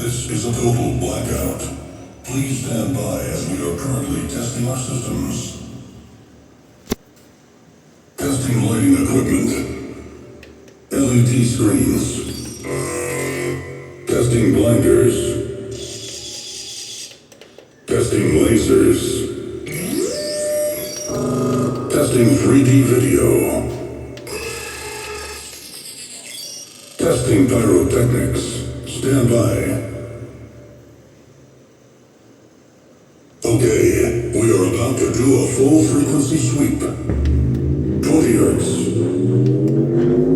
This is a total blackout. Please stand by as we are currently testing our systems. Testing lighting equipment. LED screens. Testing blinders. Testing lasers. Testing 3D video. Testing pyrotechnics. Stand by. Okay, we are about to do a full frequency sweep. 20 hertz.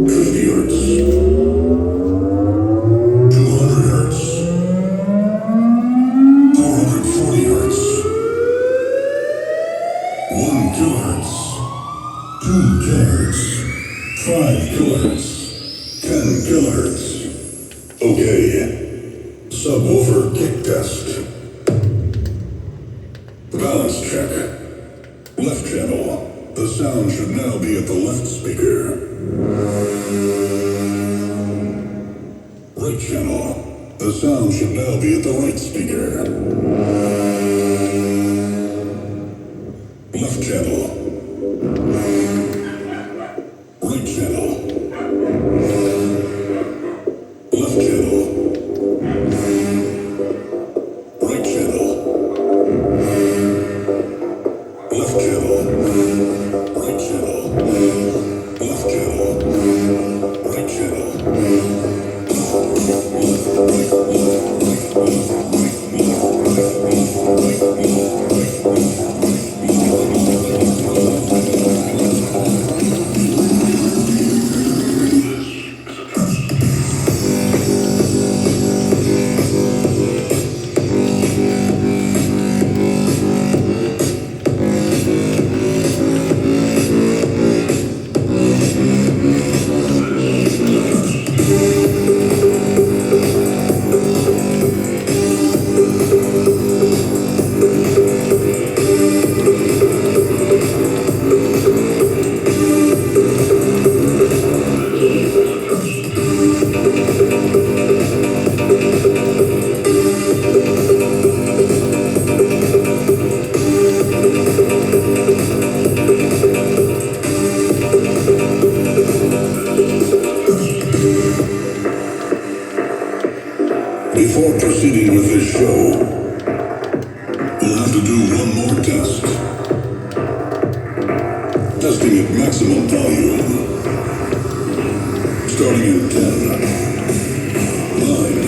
50 hertz. 200 hertz. 440 hertz. 1 kilohertz. 2 kilohertz. 5 kilohertz. 10 kilohertz. Okay. Subwoofer kick test. Balance check. Left channel. The sound should now be at the left speaker. Right channel. The sound should now be at the right speaker. Left channel. Right channel. Left channel. Right channel. Left channel. Right channel. Left channel. Right channel. Before proceeding with this show, we'll have to do one more test. Testing at maximum volume. Starting in 10, 9,